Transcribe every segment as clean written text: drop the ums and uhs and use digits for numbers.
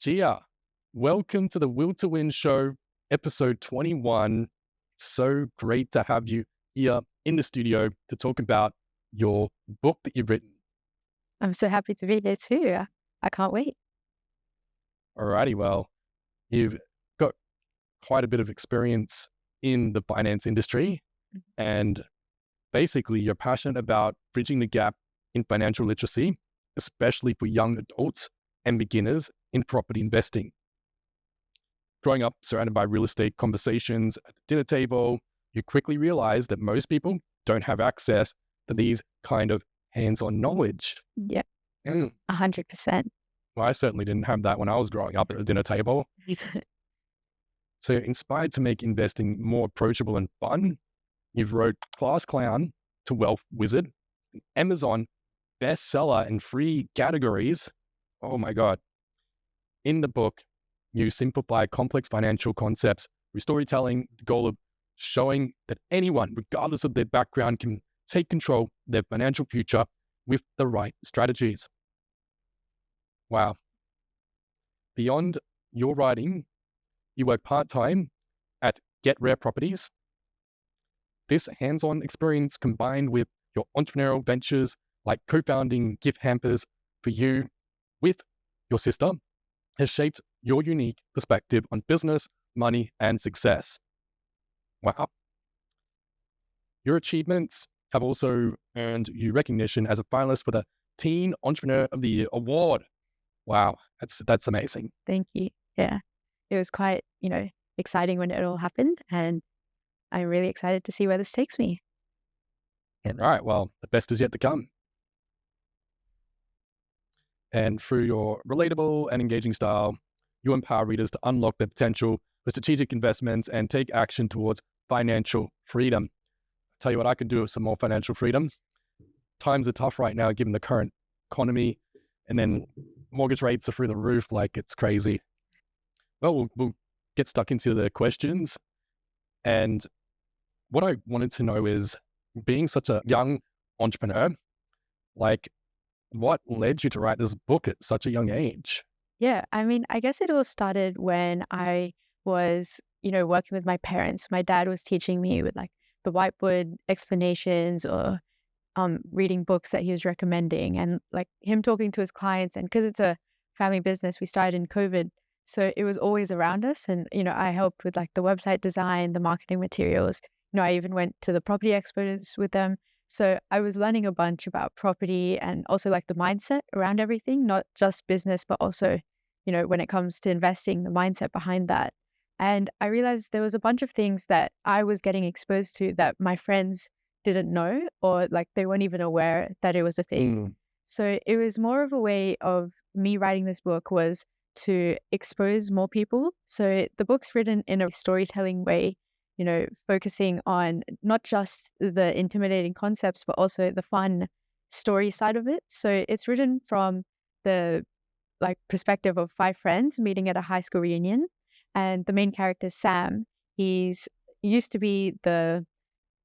Gia, welcome to the Will to Win show, episode 21. It's so great to have you here in the studio to talk about your book that you've written. I'm so happy to be here too. I can't wait. Alrighty, well, you've got quite a bit of experience in the finance industry, and basically you're passionate about bridging the gap in financial literacy, especially for young adults and beginners in property investing. Growing up surrounded by real estate conversations at the dinner table, you quickly realize that most people don't have access to these kind of hands-on knowledge. Yeah, Mm. 100%. Well, I certainly didn't have that when I was growing up at the dinner table. So inspired to make investing more approachable and fun, you've wrote Class Clown to Wealth Wizard, an Amazon bestseller in 3 categories. Oh my God. In the book, you simplify complex financial concepts through storytelling, the goal of showing that anyone, regardless of their background, can take control of their financial future with the right strategies. Wow. Beyond your writing, you work part-time at Get Rare Properties. This hands-on experience combined with your entrepreneurial ventures like co-founding gift hampers for you with your sister has shaped your unique perspective on business, money, and success. Wow. Your achievements have also earned you recognition as a finalist for the Teen Entrepreneur of the Year Award. Wow, that's amazing. Thank you. Yeah, it was quite, exciting when it all happened, and I'm really excited to see where this takes me. All right, well, the best is yet to come. And through your relatable and engaging style, you empower readers to unlock their potential for strategic investments and take action towards financial freedom. I'll tell you what, I could do with some more financial freedom. Times are tough right now, given the current economy, and then mortgage rates are through the roof like it's crazy. Well, we'll get stuck into the questions. And what I wanted to know is, being such a young entrepreneur, what led you to write this book at such a young age? Yeah, I guess it all started when I was, working with my parents. My dad was teaching me with like the whiteboard explanations or reading books that he was recommending, and like him talking to his clients. And because it's a family business, we started in COVID. So it was always around us. And, I helped with like the website design, the marketing materials. I even went to the property expos with them. So I was learning a bunch about property and also like the mindset around everything, not just business, but also, when it comes to investing, the mindset behind that. And I realized there was a bunch of things that I was getting exposed to that my friends didn't know, or like they weren't even aware that it was a thing. So it was more of a way of me writing this book was to expose more people. So the book's written in a storytelling way, focusing on not just the intimidating concepts, but also the fun story side of it. So it's written from the perspective of 5 friends meeting at a high school reunion. And the main character, Sam, he's used to be the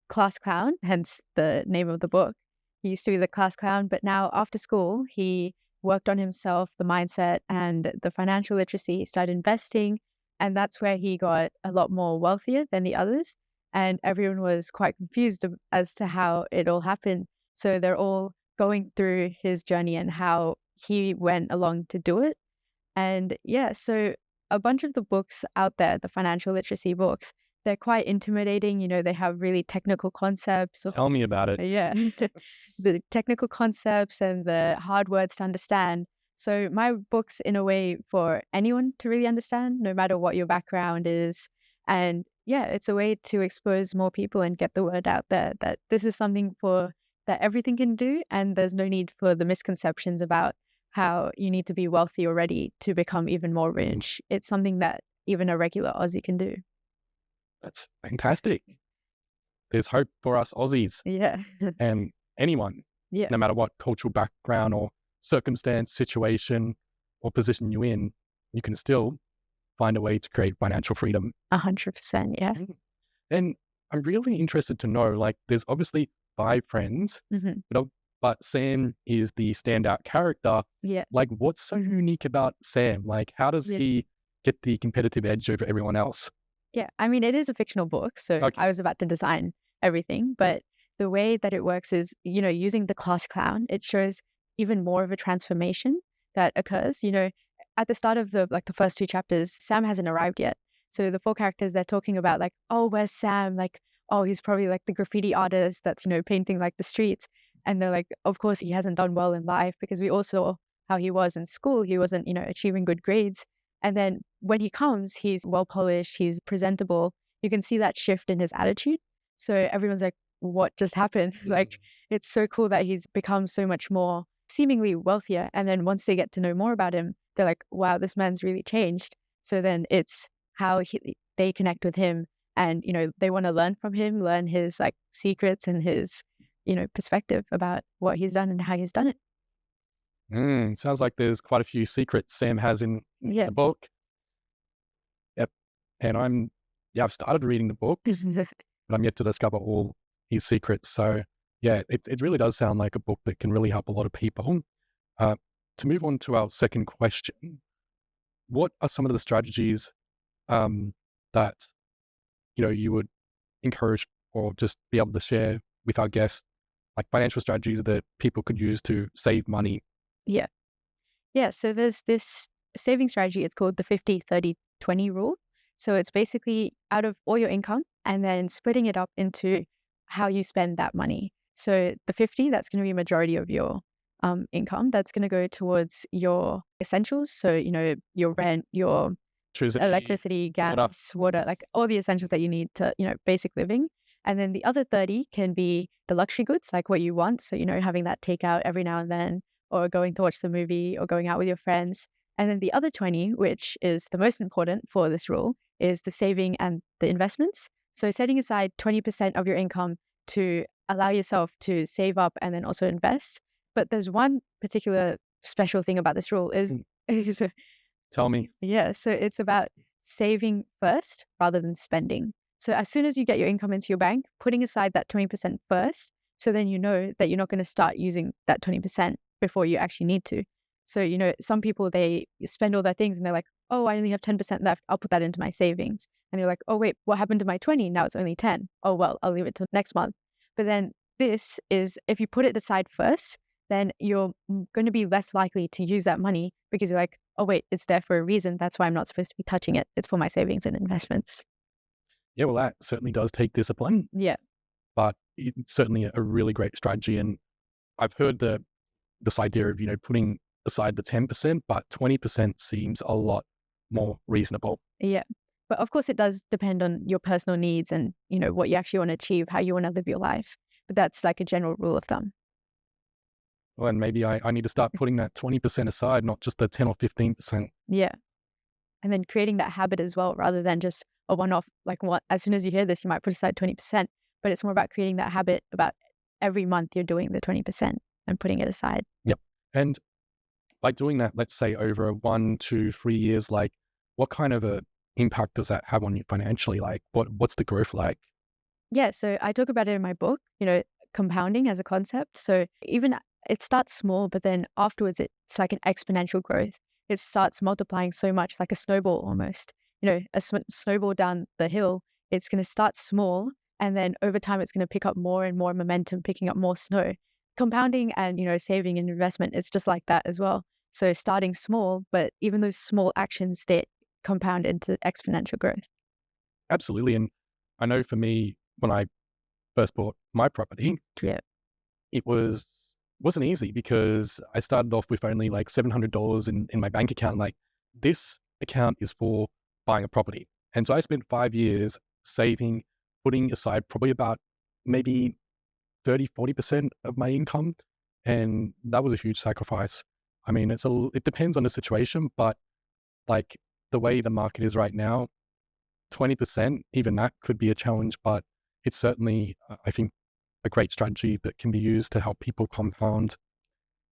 class clown, hence the name of the book. He used to be the class clown, but now after school, he worked on himself, the mindset and the financial literacy. He started investing, and that's where he got a lot more wealthier than the others. And everyone was quite confused as to how it all happened. So they're all going through his journey and how he went along to do it. And yeah, so a bunch of the books out there, the financial literacy books, they're quite intimidating. They have really technical concepts. Tell me about it. Yeah, the technical concepts and the hard words to understand. So my book's in a way for anyone to really understand, no matter what your background is. And yeah, it's a way to expose more people and get the word out there that this is something that everything can do. And there's no need for the misconceptions about how you need to be wealthy already to become even more rich. It's something that even a regular Aussie can do. That's fantastic. There's hope for us Aussies. Yeah. And anyone, Yeah. no matter what cultural background or circumstance, situation, or position you're in, you can still find a way to create financial freedom. 100%, yeah. And I'm really interested to know, there's obviously 5 friends, but but Sam is the standout character. Yeah. Like, what's so unique about Sam? Like, how does Yeah. he get the competitive edge over everyone else? Yeah. I mean, it is a fictional book, so Okay. I was about to design everything, but the way that it works is, using the class clown, it shows even more of a transformation that occurs. At the start of the first two chapters, Sam hasn't arrived yet. So the four characters, they're talking about like, oh, where's Sam? Like, oh, he's probably like the graffiti artist that's, painting like the streets. And they're like, of course he hasn't done well in life because we all saw how he was in school. He wasn't, achieving good grades. And then when he comes, he's well polished, he's presentable. You can see that shift in his attitude. So everyone's like, what just happened? Like, it's so cool that he's become so much more seemingly wealthier. And then once they get to know more about him, they're like, wow, this man's really changed. So then it's how they connect with him and, they want to learn from him, learn his like secrets and his, perspective about what he's done and how he's done it. Sounds like there's quite a few secrets Sam has in Yeah. the book. Yep. And yeah, I've started reading the book, but I'm yet to discover all his secrets. So yeah, it really does sound like a book that can really help a lot of people. Uh, to move on to our second question, what are some of the strategies that you would encourage or just be able to share with our guests, like financial strategies that people could use to save money? Yeah. Yeah, so there's this saving strategy. It's called the 50-30-20 rule. So it's basically out of all your income and then splitting it up into how you spend that money. So the 50, that's going to be a majority of your income. That's going to go towards your essentials. So, your rent, your Electricity, electricity, water. gas, water, like all the essentials that you need to, basic living. And then the other 30 can be the luxury goods, like what you want. So, having that takeout every now and then, or going to watch the movie or going out with your friends. And then the other 20, which is the most important for this rule, is the saving and the investments. So setting aside 20% of your income to allow yourself to save up and then also invest. But there's one particular special thing about this rule is Tell me. yeah, so it's about saving first rather than spending. So as soon as you get your income into your bank, putting aside that 20% first, so then you know that you're not going to start using that 20% before you actually need to. So, some people, they spend all their things and they're like, oh, I only have 10% left. I'll put that into my savings. And you're like, oh, wait, what happened to my 20? Now it's only 10. Oh, well, I'll leave it till next month. But then this is, if you put it aside first, then you're going to be less likely to use that money because you're like, oh, wait, it's there for a reason. That's why I'm not supposed to be touching it. It's for my savings and investments. Yeah, well, that certainly does take discipline, Yeah. but it's certainly a really great strategy. And I've heard this idea of, putting aside the 10%, but 20% seems a lot more reasonable. Yeah. But of course, it does depend on your personal needs and, what you actually want to achieve, how you want to live your life. But that's like a general rule of thumb. Well, and maybe I need to start putting that 20% aside, not just the 10 or 15%. Yeah. And then creating that habit as well, rather than just a one off, like what, as soon as you hear this, you might put aside 20%. But it's more about creating that habit about every month you're doing the 20% and putting it aside. Yep. And by doing that, let's say over 1, 2, 3 years, like what kind of a impact does that have on you financially? Like what's the growth like? Yeah, so I talk about it in my book, compounding as a concept. So even it starts small, but then afterwards it's like an exponential growth. It starts multiplying so much, like a snowball almost. A snowball down the hill, it's going to start small, and then over time it's going to pick up more and more momentum, picking up more snow. Compounding and, saving and investment, it's just like that as well. So starting small, but even those small actions, they compound into exponential growth. Absolutely. And I know for me, when I first bought my property, Yeah. it wasn't easy because I started off with only like $700 in my bank account. Like, this account is for buying a property. And so I spent 5 years saving, putting aside probably about maybe 30-40% of my income. And that was a huge sacrifice. I mean, it depends on the situation, but like the way the market is right now, 20%, even that could be a challenge, but it's certainly, I think, a great strategy that can be used to help people compound.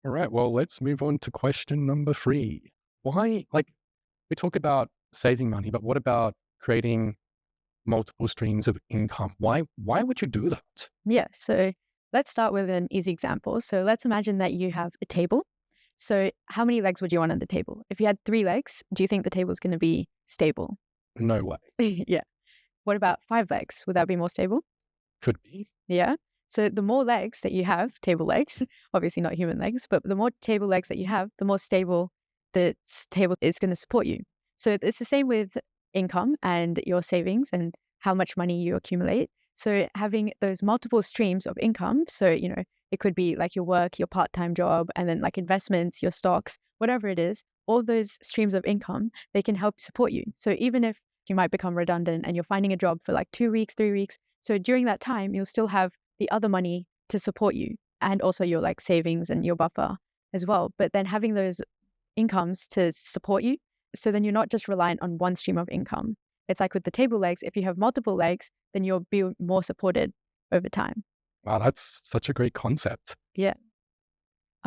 All right, well, let's move on to question number 3. Why, like, we talk about saving money, but what about creating multiple streams of income? Why would you do that? Yeah. So let's start with an easy example. So let's imagine that you have a table. So how many legs would you want on the table? If you had 3 legs, do you think the table is going to be stable? No way. Yeah. What about 5 legs? Would that be more stable? Could be. Yeah. So the more legs that you have, table legs, obviously not human legs, but the more table legs that you have, the more stable the table is going to support you. So it's the same with income and your savings and how much money you accumulate. So having those multiple streams of income, so it could be like your work, your part-time job, and then like investments, your stocks, whatever it is, all those streams of income, they can help support you. So even if you might become redundant and you're finding a job for like 2 weeks, 3 weeks, so during that time, you'll still have the other money to support you and also your like savings and your buffer as well. But then having those incomes to support you, so then you're not just reliant on one stream of income. It's like with the table legs, if you have multiple legs, then you'll be more supported over time. Wow, that's such a great concept. Yeah,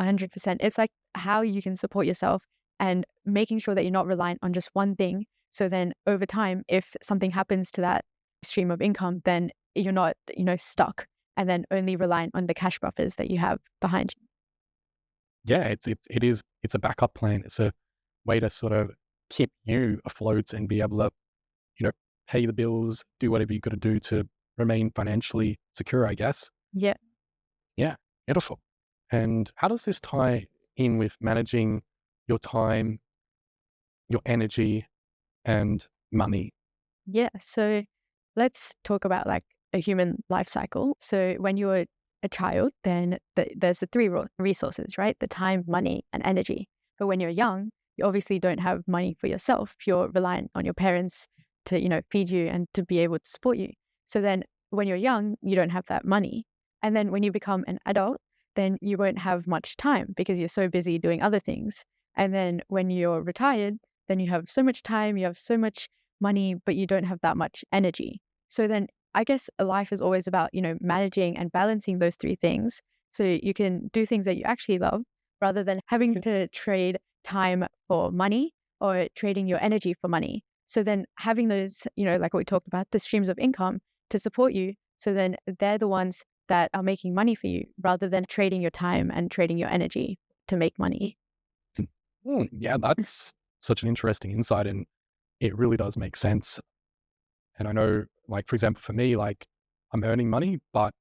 100%. It's like how you can support yourself and making sure that you're not reliant on just one thing. So then over time, if something happens to that stream of income, then you're not, stuck and then only reliant on the cash buffers that you have behind you. Yeah, it's a backup plan. It's a way to sort of keep you afloat and be able to, you know, pay the bills, do whatever you got to do to remain financially secure, I guess. Yeah. Yeah, beautiful. And how does this tie in with managing your time, your energy, and money? Yeah. So let's talk about like a human life cycle. So when you're a child, then there's the three resources, right? The time, money, and energy. But when you're young, you obviously don't have money for yourself. You're reliant on your parents to, feed you and to be able to support you. So then when you're young, you don't have that money. And then when you become an adult, then you won't have much time because you're so busy doing other things. And then when you're retired, then you have so much time, you have so much money, but you don't have that much energy. So then I guess a life is always about, managing and balancing those three things. So you can do things that you actually love rather than having to trade time for money or trading your energy for money. So then having those, like what we talked about, the streams of income to support you. So then they're the ones that are making money for you rather than trading your time and trading your energy to make money. Yeah, that's such an interesting insight, and it really does make sense. And I know, like, for example, for me, like, I'm earning money, but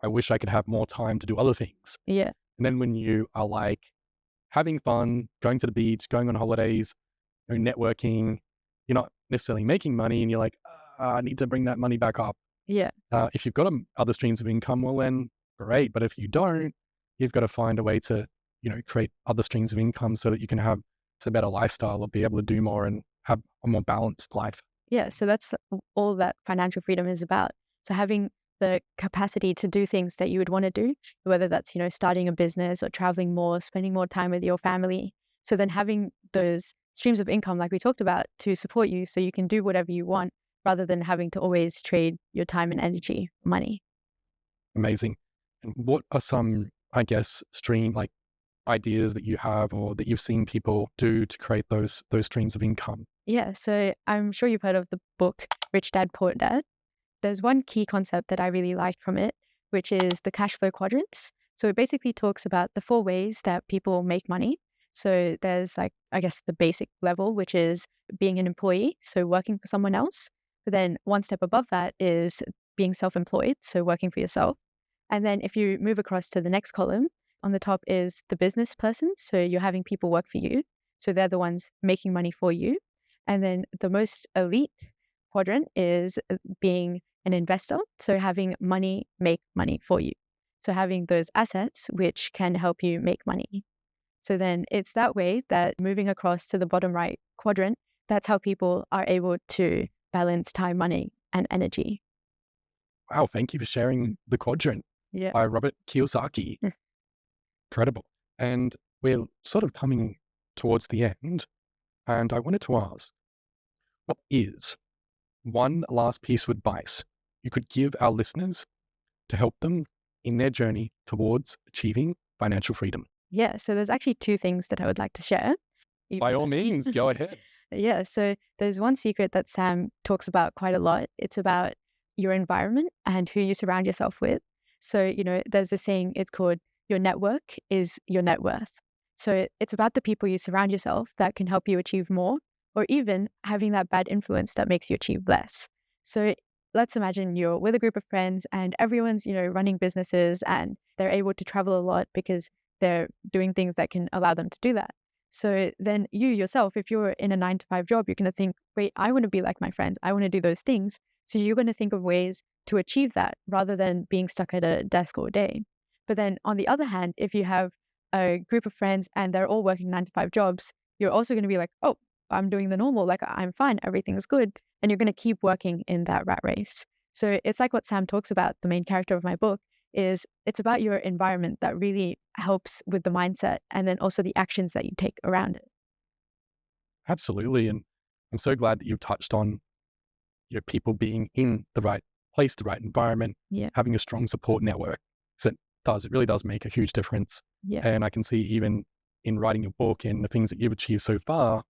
I wish I could have more time to do other things. Yeah. And then when you are like having fun, going to the beach, going on holidays, networking, you're not necessarily making money and you're like, I need to bring that money back up. Yeah. If you've got other streams of income, well, then great. But if you don't, you've got to find a way to, create other streams of income so that you can have a better lifestyle or be able to do more and have a more balanced life. Yeah. So that's all that financial freedom is about. So having the capacity to do things that you would want to do, whether that's, starting a business or traveling more, spending more time with your family. So then having those streams of income, like we talked about, to support you so you can do whatever you want rather than having to always trade your time and energy for money. Amazing. And what are some, I guess, like ideas that you have or that you've seen people do to create those streams of income? Yeah. So I'm sure you've heard of the book Rich Dad, Poor Dad. There's one key concept that I really liked from it, which is the cash flow quadrants. So it basically talks about the 4 ways that people make money. So there's like, I guess, the basic level, which is being an employee, so working for someone else. But then one step above that is being self-employed, so working for yourself. And then if you move across to the next column, on the top is the business person. So you're having people work for you. So they're the ones making money for you. And then the most elite quadrant is being an investor. So having money make money for you. So having those assets which can help you make money. So then it's that way that moving across to the bottom right quadrant, that's how people are able to balance time, money, and energy. Wow, thank you for sharing The Quadrant Yeah. by Robert Kiyosaki. Incredible. And we're sort of coming towards the end. And I wanted to ask, what is one last piece of advice you could give our listeners to help them in their journey towards achieving financial freedom? Yeah. So there's actually 2 things that I would like to share. By all means, go ahead. Yeah. So there's one secret that Sam talks about quite a lot. It's about your environment and who you surround yourself with. So, there's this saying, it's called your network is your net worth. So it's about the people you surround yourself that can help you achieve more, or even having that bad influence that makes you achieve less. So let's imagine you're with a group of friends and everyone's, running businesses and they're able to travel a lot because they're doing things that can allow them to do that. So then you yourself, if you're in a 9 to 5 job, you're going to think, wait, I want to be like my friends. I want to do those things. So you're going to think of ways to achieve that rather than being stuck at a desk all day. But then on the other hand, if you have a group of friends and they're all working 9 to 5 jobs, you're also going to be like, oh, I'm doing the normal, like I'm fine, everything's good. And you're going to keep working in that rat race. So it's like what Sam talks about, the main character of my book, is it's about your environment that really helps with the mindset and then also the actions that you take around it. Absolutely. And I'm so glad that you touched on people being in the right place, the right environment, Yeah. having a strong support network. So it really does make a huge difference. Yeah. And I can see even in writing your book and the things that you've achieved so far,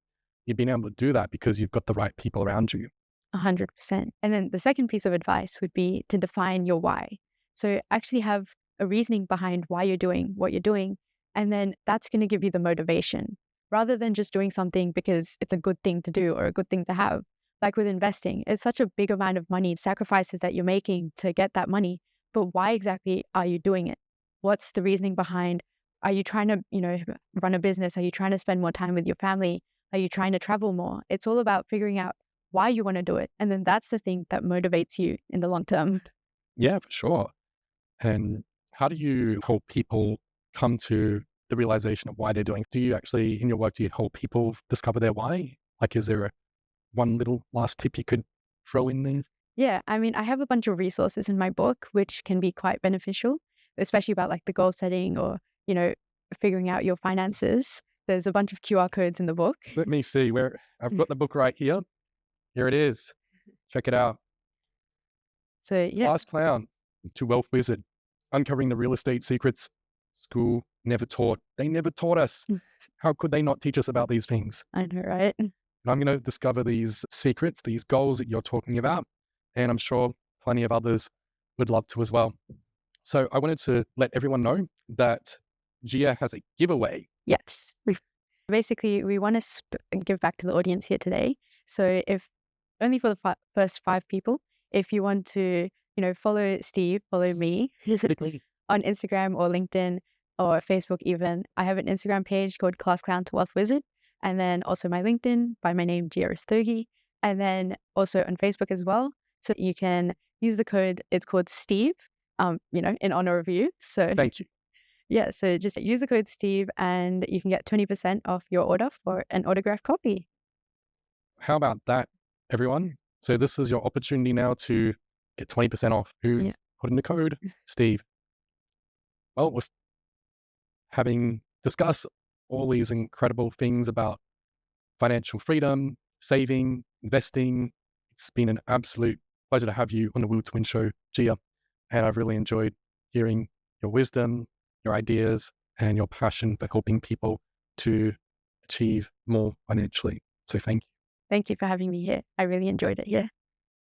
you've been able to do that because you've got the right people around you. 100%. And then the second piece of advice would be to define your why. So actually have a reasoning behind why you're doing what you're doing. And then that's going to give you the motivation rather than just doing something because it's a good thing to do or a good thing to have. Like with investing, it's such a big amount of money, sacrifices that you're making to get that money. But why exactly are you doing it? What's the reasoning behind? Are you trying to, run a business? Are you trying to spend more time with your family? Are you trying to travel more? It's all about figuring out why you want to do it. And then that's the thing that motivates you in the long term. Yeah, for sure. And how do you help people come to the realization of why they're doing? Do you actually, in your work, do you help people discover their why? Like, is there one little last tip you could throw in there? Yeah. I mean, I have a bunch of resources in my book, which can be quite beneficial, especially about like the goal setting or, figuring out your finances. There's a bunch of QR codes in the book. Let me see where I've got the book right here. Here it is. Check it out. So, yeah, Class Clown to Wealth Wizard, uncovering the real estate secrets school never taught. They never taught us. How could they not teach us about these things? I know, right? And I'm going to discover these secrets, these goals that you're talking about. And I'm sure plenty of others would love to as well. So I wanted to let everyone know that Gia has a giveaway. Yes. Basically, we want to give back to the audience here today. So if only for the first 5 people, if you want to, follow Steve, follow me on Instagram or LinkedIn or Facebook even. I have an Instagram page called Class Clown to Wealth Wizard. And then also my LinkedIn by my name, Gia Rastogi. And then also on Facebook as well. So you can use the code, it's called Steve, in honor of you. So Thank you. yeah, so just use the code Steve and you can get 20% off your order for an autographed copy. How about that, everyone? So this is your opportunity now to get 20% off. Who put in the code? Steve. Well, with having discussed all these incredible things about financial freedom, saving, investing, it's been an absolute pleasure to have you on the Will to Win show, Gia. And I've really enjoyed hearing your wisdom, your ideas, and your passion for helping people to achieve more financially. So thank you. Thank you for having me here. I really enjoyed it. Yeah.